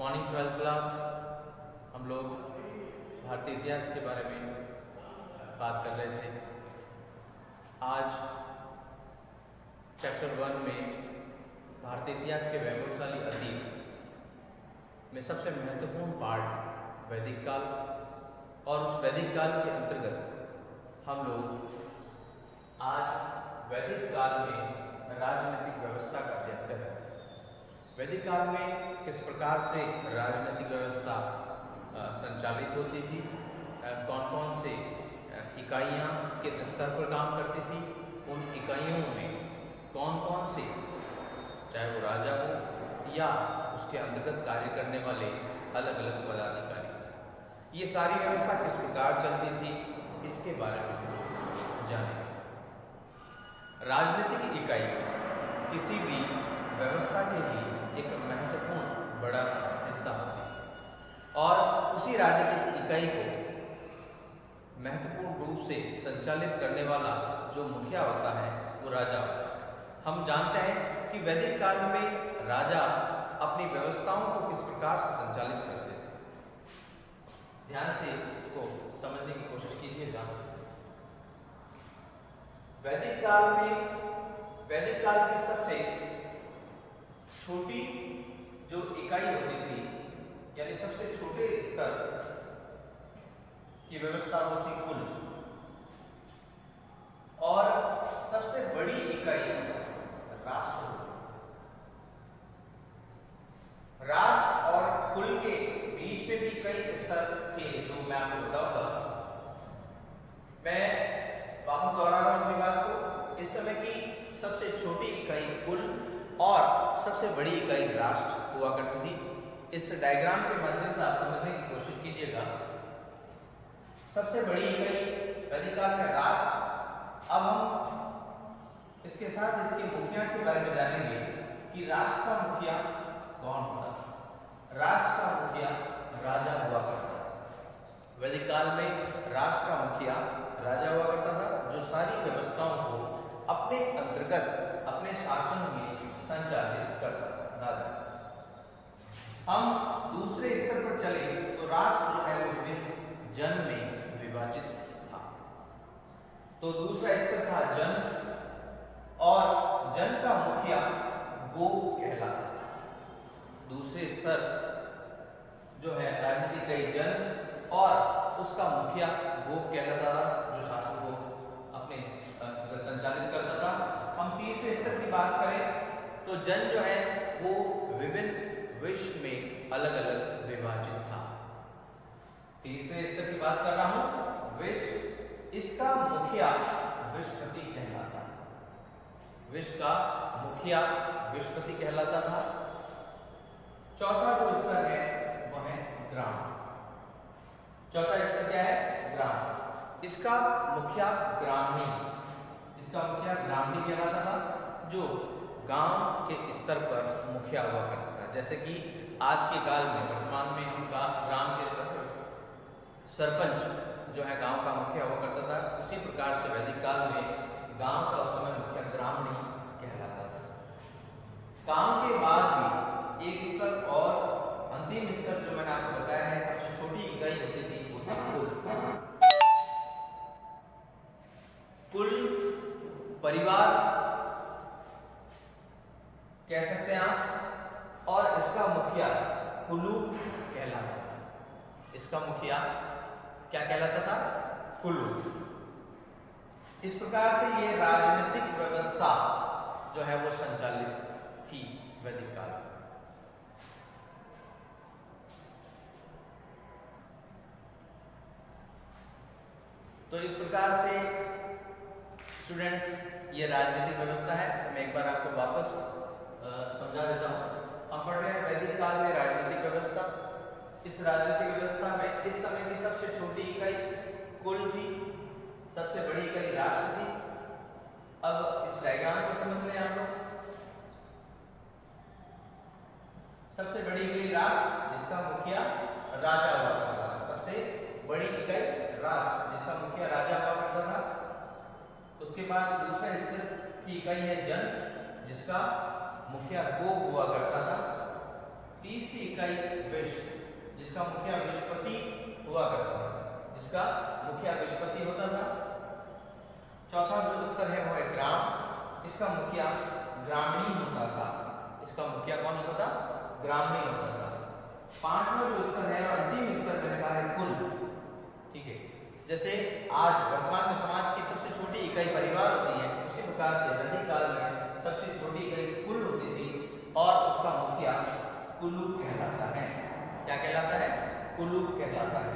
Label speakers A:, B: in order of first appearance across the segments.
A: Morning 12th class हम लोग भारतीय इतिहास के बारे में बात कर रहे थे। आज चैप्टर 1 में भारतीय इतिहास के वैभवशाली अतीत में सबसे महत्वपूर्ण पार्ट वैदिक काल और उस वैदिक काल के अंतर्गत हम लोग आज वैदिक काल में राजनीतिक व्यवस्था का अध्ययन कर रहे हैं। वैदिक काल में किस प्रकार से राजनीतिक व्यवस्था संचालित होती थी, कौन कौन से इकाइयाँ किस स्तर पर काम करती थी, उन इकाइयों में कौन कौन से, चाहे वो राजा हो या उसके अंतर्गत कार्य करने वाले अलग अलग पदाधिकारी, ये सारी व्यवस्था किस प्रकार चलती थी, इसके बारे में जानें। राजनीतिक इकाई किसी भी व्यवस्था के लिए एक महत्वपूर्ण बड़ा हिस्सा होती है और उसी राजनीतिक इकाई को महत्वपूर्ण रूप से संचालित करने वाला जो मुखिया होता है वो राजा होता है। हम जानते हैं कि वैदिक काल में राजा अपनी व्यवस्थाओं को किस प्रकार से संचालित करते थे। ध्यान से इसको समझने की कोशिश कीजिएगा। वैदिक काल की सबसे छोटी जो इकाई होती थी, यानी सबसे छोटे स्तर की व्यवस्था होती कुल, और सबसे बड़ी इकाई राष्ट्र। राष्ट्र और कुल के बीच में भी कई स्तर थे जो मैं आपको बताऊंगा। मैं वापस दोहरा रहा हूं अपनी बात को। इस समय की सबसे छोटी इकाई कुल और सबसे बड़ी इकाई राष्ट्र हुआ करती थी। इस डायग्राम के माध्यम से आप समझने की कोशिश कीजिएगा। सबसे बड़ी इकाई वैदिक काल में राष्ट्र। अब हम इसके साथ इसके मुखिया के बारे में जानेंगे कि राष्ट्र का मुखिया कौन होता था। राष्ट्र का मुखिया राजा हुआ करता था। वैदिक काल में राष्ट्र का मुखिया राजा हुआ करता था, जो सारी व्यवस्थाओं को अपने अंतर्गत अपने शासन में संचालित करता था। राजा। हम दूसरे स्तर पर चले तो राष्ट्र जो है वो विभिन्न जन में विभाजित था। तो दूसरा स्तर था जन, और जन का मुखिया गोप कहलाता था। दूसरे स्तर जो है राजनीतिक कई जन और उसका मुखिया गोप कहलाता था, जो शासन को अपने संचालित करता था। हम तीसरे स्तर की बात करें तो जन जो है वो विभिन्न विश्व में अलग अलग विभाजित था। तीसरे स्तर की बात कर रहा हूं, विश्व। इसका मुखिया विश्वपति कहलाता था। विश्व का मुखिया विश्वपति कहलाता था। चौथा जो स्तर है वह है ग्राम। चौथा स्तर क्या है? ग्राम। इसका मुखिया ग्रामीण। इसका मुखिया ग्रामीण कहलाता था, जो गांव के स्तर पर मुखिया हुआ करता था। जैसे कि आज के काल में वर्तमान में हम ग्राम के स्तर पर सरपंच जो है गांव का मुखिया हुआ करता था, उसी प्रकार से वैदिक काल में गांव का उस समय मुखिया ग्रामीण कहलाता था। गांव के बाद भी एक स्तर और अंतिम स्तर जो मैंने आपको बताया है, सबसे छोटी इकाई होती थी वो थी कुल परिवार कह सकते हैं आप, और इसका मुखिया कुलू कहलाता था। इसका मुखिया क्या कहलाता था? कुलू। इस प्रकार से ये राजनीतिक व्यवस्था जो है वो संचालित थी वैदिक काल में। तो इस प्रकार से स्टूडेंट्स ये राजनीतिक व्यवस्था है। मैं एक बार आपको वापस समझा देता हूँ। हम पढ़ रहे हैं वैदिक काल में राजनीतिक व्यवस्था। इस राजनीतिक व्यवस्था में इस समय की सबसे छोटी इकाई कुल थी, सबसे बड़ी इकाई राष्ट्र थी। अब इस डायग्राम को समझ लें आप लोग। सबसे बड़ी इकाई राष्ट्र, जिसका मुखिया राजा हुआ करता था। सबसे बड़ी इकाई राष्ट्र, जिसका मुखिया राजा हुआ करता था। उसके बाद दूसरा स्तर की इकाई है जन, जिसका मुखिया गोप हुआ करता था। तीसरी इकाई विश्व, जिसका मुखिया विश्वपति हुआ करता था, जिसका मुखिया विश्वपति होता था। चौथा जो स्तर है वो है ग्राम, इसका मुखिया ग्रामीण होता था। इसका मुखिया कौन होता था? ग्रामीण होता था। पांचवा जो स्तर है और अंतिम स्तर मैंने कहा है कुल। ठीक है, जैसे आज वर्तमान में समाज की सबसे छोटी इकाई परिवार होती है, उसी प्रकार से वैदिक काल में सबसे छोटी इकाई कुल होती थी और उसका मुखिया कुलु कहलाता है। क्या कहलाता है? कुलु कहलाता है।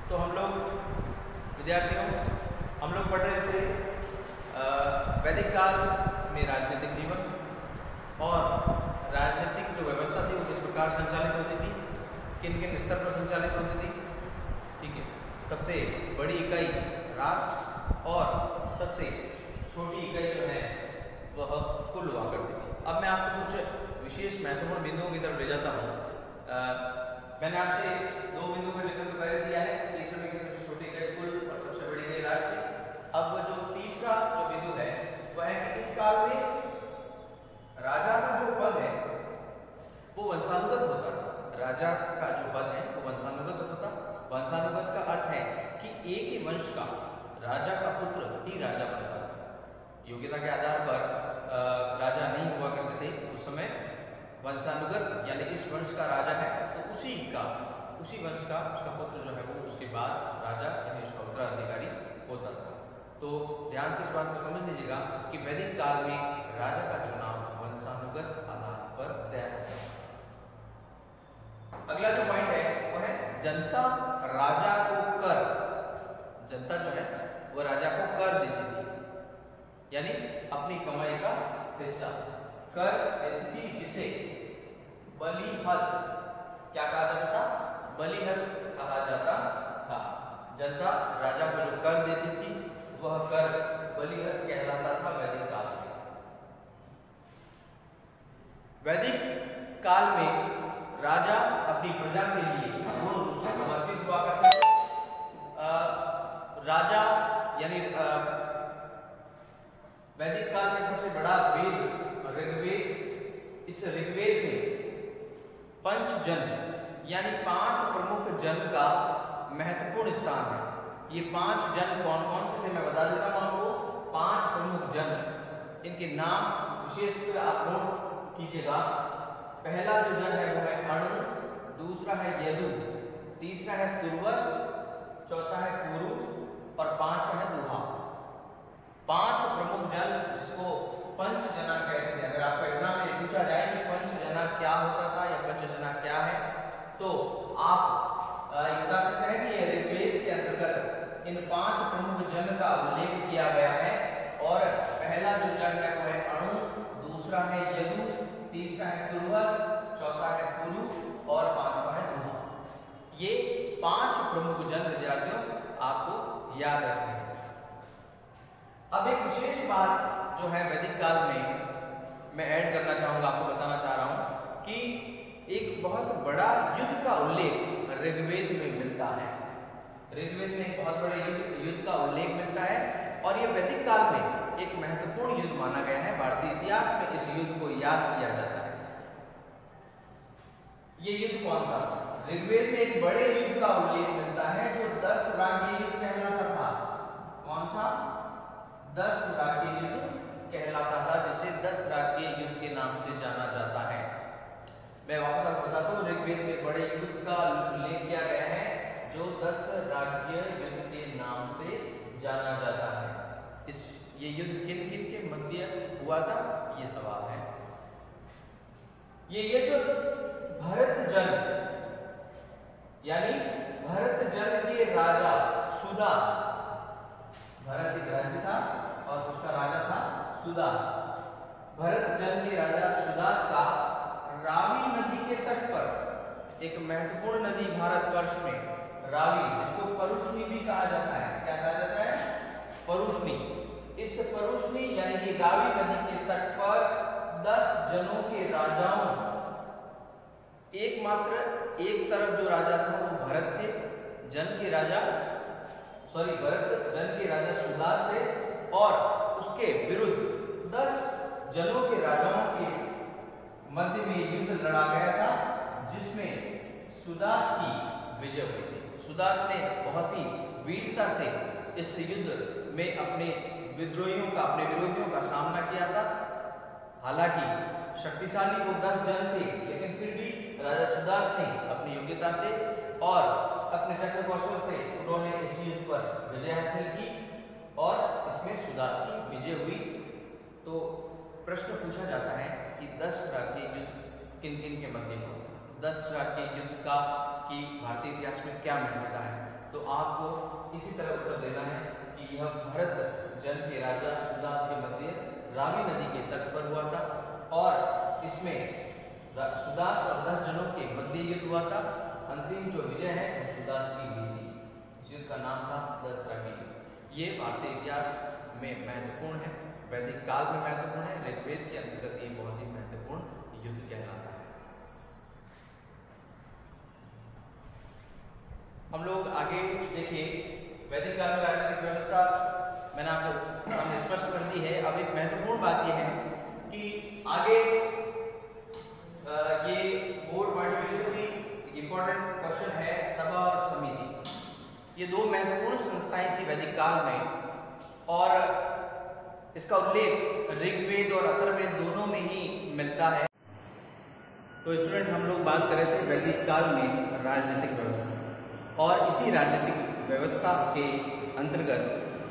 A: तो हम लोग विद्यार्थियों हम लोग पढ़ रहे थे वैदिक काल में राजनीतिक जीवन और राजनीतिक जो व्यवस्था थी वो किस प्रकार संचालित होती थी, किन किन स्तर पर संचालित होती थी। ठीक है, सबसे बड़ी इकाई राष्ट्र और सबसे छोटी इकाई जो है वह कुल हुआ करती थी। अब मैं आपको कुछ विशेष महत्वपूर्ण बिंदुओं की तरफ ले जाता हूँ। मैंने आपसे दो बिंदुओं का जिक्र तो कर दिया है, इस समय की सबसे छोटी इकाई कुल और सबसे बड़ी इकाई राष्ट्र। अब जो तीसरा जो बिंदु है वह है कि इस काल में राजा का जो पद है वो वंशानुगत होता था। राजा का जो पद है वो वंशानुगत होता था। वंशानुगत का अर्थ है कि एक ही वंश का राजा का पुत्र ही राजा बनता था। योग्यता के आधार पर राजा नहीं हुआ करते थे उस समय। वंशानुगत यानी इस वंश का राजा है तो उसी वंश का उसका पुत्र जो है वो उसके बाद राजा यानी उसका उत्तराधिकारी होता था। तो ध्यान से इस बात को समझ लीजिएगा कि वैदिक काल में राजा का चुनाव वंशानुगत आधार पर तय होता है। अगला जो पॉइंट है वो है जनता राजा को कर। जनता जो है वह राजा को कर देती थी, यानी अपनी कमाई का हिस्सा कर देती थी, जिसे बलिहद क्या कहा जाता था? बलिहद कहा जाता था। जनता राजा को जो कर देती थी वह कर बलिहद कहलाता था वैदिक काल में। वैदिक काल में राजा अपनी प्रजा के लिए पूर्ण रूप से समर्पित हुआ करते थे। राजा यानी वैदिक काल में सबसे बड़ा वेद ऋग्वेद। इस ऋग्वेद में पंचजन यानी 5 प्रमुख जन का महत्वपूर्ण स्थान है। ये 5 जन कौन कौन से थे मैं बता देता हूं आपको। 5 प्रमुख जन, इनके नाम विशेष रूप से आप नोट कीजिएगा। पहला जो जन है वो है अणु, दूसरा है यदु, तीसरा है तुर्वस, चौथा है कुरु और 5वां है दुहा। 5 प्रमुख जन जिसको पंचजना कहते थे। अगर आपका एग्जाम में पूछा जाए कि पंचजना क्या होता था या पंचजना क्या है तो आप ये बता सकते हैं कि ये ऋग्वेद के अंतर्गत इन 5 प्रमुख जन का उल्लेख किया गया है। और पहला जो जन है वो है अणु, दूसरा है यदु, तीसरा है तुर्वस, चौथा है कुरु और 5वां है दुहा। ये 5 प्रमुख जन विद्यार्थियों आपको याद रखने हैं। अब एक विशेष बात जो है वैदिक काल में मैं ऐड करना चाहूंगा, आपको बताना चाह रहा हूं कि एक बहुत बड़ा युद्ध का उल्लेख ऋग्वेद में मिलता है। ऋग्वेद में एक बहुत बड़े युद्ध का उल्लेख मिलता है और ये वैदिक काल में एक महत्वपूर्ण युद्ध माना गया है। भारतीय इतिहास में इस युद्ध को याद किया जाता है। ये युद्ध कौन सा था? ऋग्वेद में एक बड़े युद्ध का उल्लेख मिलता है जो 10 राज्य युद्ध कहलाता था। कौन सा? 10 राज्य युद्ध कहलाता था, जिसे 10 राज्य युद्ध के नाम से जाना जाता है। मैं वापस आपको बताता हूँ, ऋग्वेद में बड़े युद्ध का उल्लेख किया गया है जो 10 राज्य युद्ध के नाम से जाना जाता है। ये युद्ध किन किन के मध्य हुआ था, ये सवाल है। ये युद्ध भरतजन यानी भरतजन के राजा सुदास, भरत एक राज्य था और उसका राजा था सुदास। भरतजन के राजा सुदास का रावी नदी के तट पर एक महत्वपूर्ण नदी भारतवर्ष में रावी, जिसको परुष्णी भी कहा जाता है। क्या कहा जाता है? परुष्णी। इस परुष्णी यानी कि रावी नदी के तट पर 10 जनों के राजाओं, एकमात्र एक तरफ जो राजा था वो भरत थे, भरत जन के राजा सुदास थे और उसके विरुद्ध 10 जनों सुदास की विजय हुई थी। सुदास ने बहुत ही वीरता से इस युद्ध में अपने विद्रोहियों का, अपने विरोधियों का सामना किया था। हालांकि शक्तिशाली वो 10 जन थे, लेकिन फिर भी राजा सुदास ने अपनी योग्यता से और अपने चक्र कौशल से उन्होंने इस युद्ध पर विजय हासिल की और इसमें सुदास की विजय हुई। तो प्रश्न पूछा जाता है कि दसरा के युद्ध किन किन के मध्य में होता है, दसरा के युद्ध का कि भारतीय इतिहास में क्या महत्वता है। तो आपको इसी तरह उत्तर देना है कि यह भरत जन के राजा सुदास के मध्य रावी नदी के तट पर हुआ था और इसमें सुदास और 10 जनों के मध्य युद्ध हुआ था। अंतिम जो विजय है वो सुदास की हुई थी। इस युद्ध का नाम था दसरा के युद्ध। ये भारतीय इतिहास में महत्वपूर्ण है, वैदिक काल में महत्वपूर्ण है, ऋग्वेद के अंतर्गत ये बहुत ही महत्वपूर्ण युद्ध कहलाता है। हम लोग आगे देखिए, वैदिक काल में राजनीतिक व्यवस्था मैंने आपको सामने स्पष्ट कर दी है। अब एक महत्वपूर्ण बात यह है कि आगे ये बोर्ड पॉइंट ऑफ व्यू से भी इंपॉर्टेंट क्वेश्चन है सभा और समिति। ये दो महत्वपूर्ण संस्थाएं थी वैदिक काल में और इसका उल्लेख ऋग्वेद और अथर्ववेद दोनों में ही मिलता है। तो स्टूडेंट, हम लोग बात कर रहे थे वैदिक काल में राजनीतिक व्यवस्था और इसी राजनीतिक व्यवस्था के अंतर्गत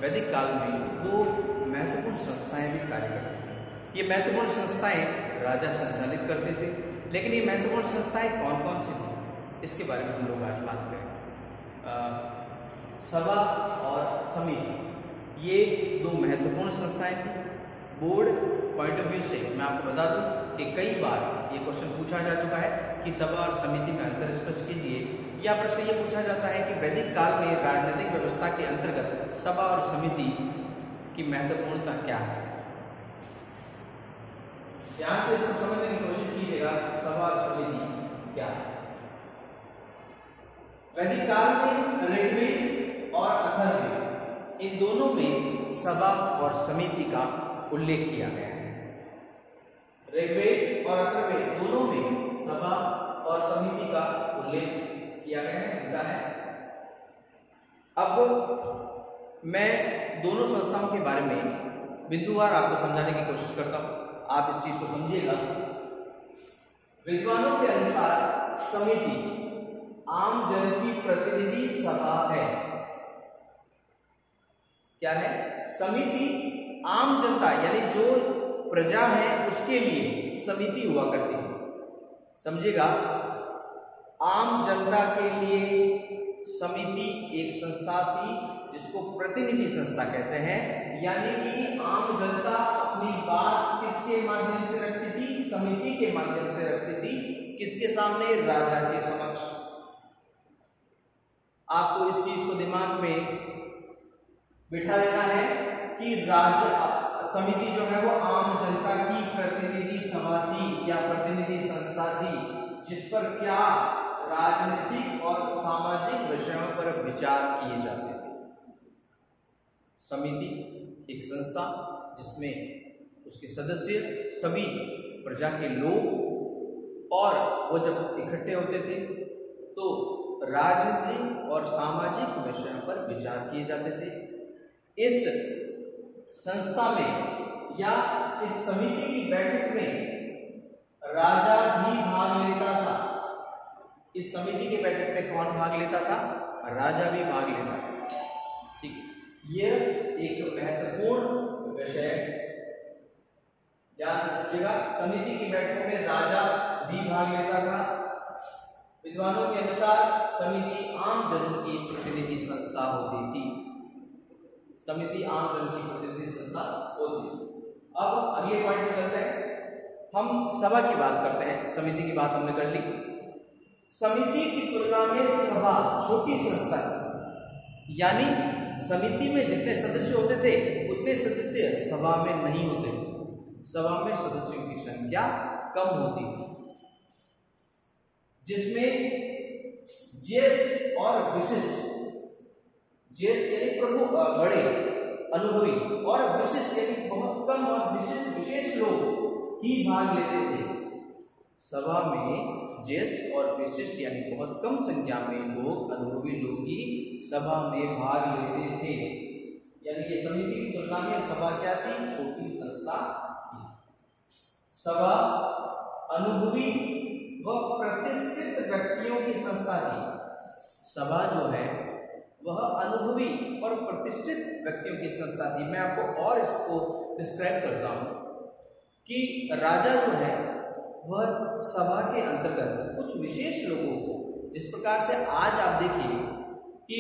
A: वैदिक काल में दो महत्वपूर्ण संस्थाएं भी कार्य करती थी। ये महत्वपूर्ण संस्थाएं राजा संचालित करते थे, लेकिन ये महत्वपूर्ण संस्थाएं कौन कौन सी थी इसके बारे में हम लोग आज बात करें। सभा और समिति ये दो महत्वपूर्ण संस्थाएं थी। बोर्ड पॉइंट ऑफ व्यू से मैं आपको बता दूं कि कई बार ये क्वेश्चन पूछा जा चुका है कि सभा और समिति में अंतर स्पष्ट कीजिए, या प्रश्न ये पूछा जाता है कि वैदिक काल में राजनीतिक व्यवस्था के अंतर्गत सभा और समिति की महत्वपूर्णता क्या है। ध्यान से इसको समझने की कोशिश कीजिएगा, सभा और समिति क्या है। वैदिक काल में ऋग्वेद और अथर्ववेद इन दोनों में सभा और समिति का उल्लेख किया गया है। ऋग्वेद और अथर्ववेद दोनों में सभा और समिति का उल्लेख किया गया है, मिलता है। अब मैं दोनों संस्थाओं के बारे में बिंदुवार आपको समझाने की कोशिश करता हूं, आप इस चीज को समझिएगा। विद्वानों के अनुसार समिति आम जन की प्रतिनिधि सभा है। क्या है? समिति आम जनता यानी जो प्रजा है उसके लिए समिति हुआ करती थी। समझिएगा, आम जनता के लिए समिति एक संस्था थी जिसको प्रतिनिधि संस्था कहते हैं, यानी कि आम जनता अपनी बात किसके माध्यम से रखती थी? समिति के माध्यम से रखती थी। किसके सामने? राजा के समक्ष। आपको इस चीज को दिमाग में बिठा लेना है कि समिति जो है वो आम जनता की प्रतिनिधि सभा थी या प्रतिनिधि संस्था थी, जिस पर क्या राजनीतिक और सामाजिक विषयों पर विचार किए जाते थे। समिति एक संस्था जिसमें उसके सदस्य सभी प्रजा के लोग, और वो जब इकट्ठे होते थे तो राजनीतिक और सामाजिक विषयों पर विचार किए जाते थे। इस संस्था में या इस समिति की बैठक में राजा भी भाग लेता था। इस समिति की बैठक में कौन भाग लेता था? राजा भी भाग लेता था। ठीक है, यह एक महत्वपूर्ण विषय ध्यान से समझिएगा। समिति की बैठक में राजा भी भाग लेता था। विद्वानों के अनुसार समिति आम जन की प्रतिनिधि संस्था होती थी। समिति आम जन की प्रतिनिधि संस्था होती थी। अब अगले पॉइंट पे चलते हैं। हम सभा की बात करते हैं, समिति की बात हमने कर ली। समिति की तुलना में सभा छोटी संस्था है, यानी समिति में जितने सदस्य होते थे उतने सदस्य सभा में नहीं होते थे। सभा में सदस्यों की संख्या कम होती थी, जिसमें ज्येष्ठ और विशिष्ट, ज्येष्ठ यानी प्रमुख बड़े अनुभवी, और विशिष्ट यानी बहुत कम और विशिष्ट विशेष लोग ही भाग लेते थे। सभा में ज्येष्ठ और विशिष्ट यानी बहुत कम संख्या में लोग, अनुभवी लोग ही सभा में भाग लेते थे। यानी ये समिति की तुलना में सभा क्या थी? छोटी संस्था थी। सभा अनुभवी व प्रतिष्ठित व्यक्तियों की संस्था थी। सभा जो है वह अनुभवी और प्रतिष्ठित व्यक्तियों की संस्था थी। मैं आपको और इसको डिस्क्राइब करता हूं कि राजा जो है वह सभा के अंतर्गत कुछ विशेष लोगों को, जिस प्रकार से आज आप देखिए कि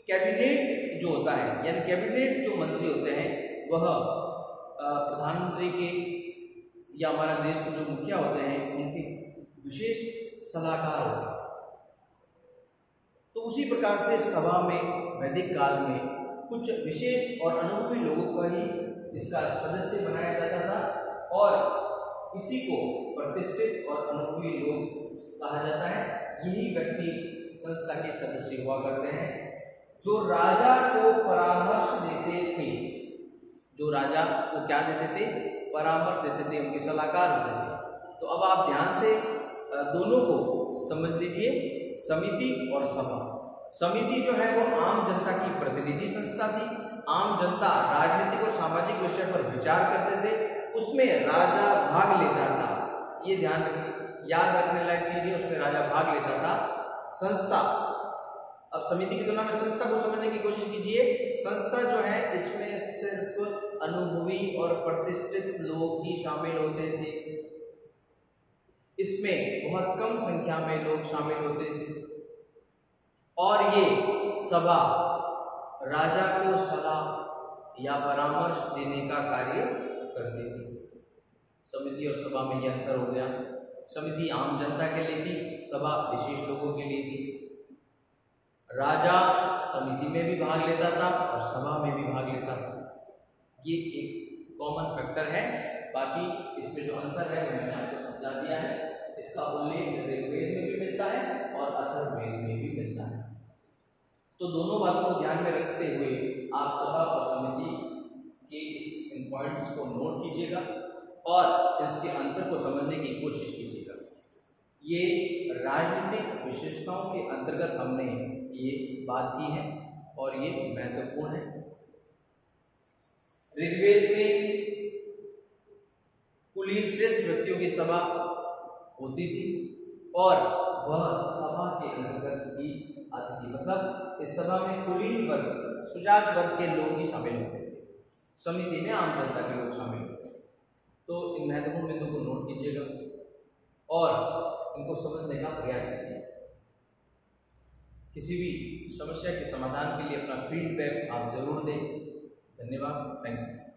A: कैबिनेट जो होता है, यानी कैबिनेट जो मंत्री होते हैं वह प्रधानमंत्री के या हमारे देश के जो मुखिया होते हैं उनके विशेष सलाहकार होते हैं। तो उसी प्रकार से सभा में वैदिक काल में कुछ विशेष और अनुभवी लोगों को ही इसका सदस्य बनाया जाता था और इसी को प्रतिष्ठित और अनुभवी लोग कहा जाता है। यही व्यक्ति संस्था के सदस्य हुआ करते हैं जो राजा को परामर्श देते थे। जो राजा को क्या देते थे? परामर्श देते थे, उनके सलाहकार होते थे। तो अब आप ध्यान से दोनों को समझ लीजिए, समिति और सभा। समिति जो है वो आम जनता की प्रतिनिधि संस्था थी। आम जनता राजनीतिक और सामाजिक विषय पर विचार करते थे, उसमें राजा भाग लेता था। ये ध्यान याद रखने लायक चीज है, उसमें राजा भाग लेता था। संस्था, अब समिति की तुलना में संस्था को समझने की कोशिश कीजिए। संस्था जो है इसमें सिर्फ अनुभवी और प्रतिष्ठित लोग ही शामिल होते थे। इसमें बहुत कम संख्या में लोग शामिल होते थे और ये सभा राजा को सलाह या परामर्श देने का कार्य करती थी। समिति और सभा में यह अंतर हो गया। समिति आम जनता के लिए थी, सभा विशेष लोगों के लिए थी। राजा समिति में भी भाग लेता था और सभा में भी भाग लेता था। ये एक कॉमन फैक्टर है। बाकी इसमें जो अंतर है मैंने आपको समझा दिया है। इसका उल्लेख ऋग्वेद में भी मिलता है और अथर्ववेद में भी मिलता है। तो दोनों बातों को ध्यान में रखते हुए आप सभा और समिति के इन पॉइंट्स को नोट कीजिएगा और इसके अंतर को समझने की कोशिश कीजिएगा। ये राजनीतिक विशेषताओं के अंतर्गत हमने ये बात की है और ये महत्वपूर्ण है। ऋग्वेद में कुलीन श्रेष्ठ व्यक्तियों की सभा होती थी और वह सभा के अंतर्गत ही आती थी। मतलब इस सभा में कुलीन वर्ग, सुजात वर्ग के लोग ही शामिल होते थे। समिति में आम जनता के लोग शामिल होते थे। तो इन महत्वपूर्ण बिंदुओं को नोट कीजिएगा और इनको समझने का प्रयास कीजिए। किसी भी समस्या के समाधान के लिए अपना फीडबैक आप जरूर दें। धन्यवाद। Thank you.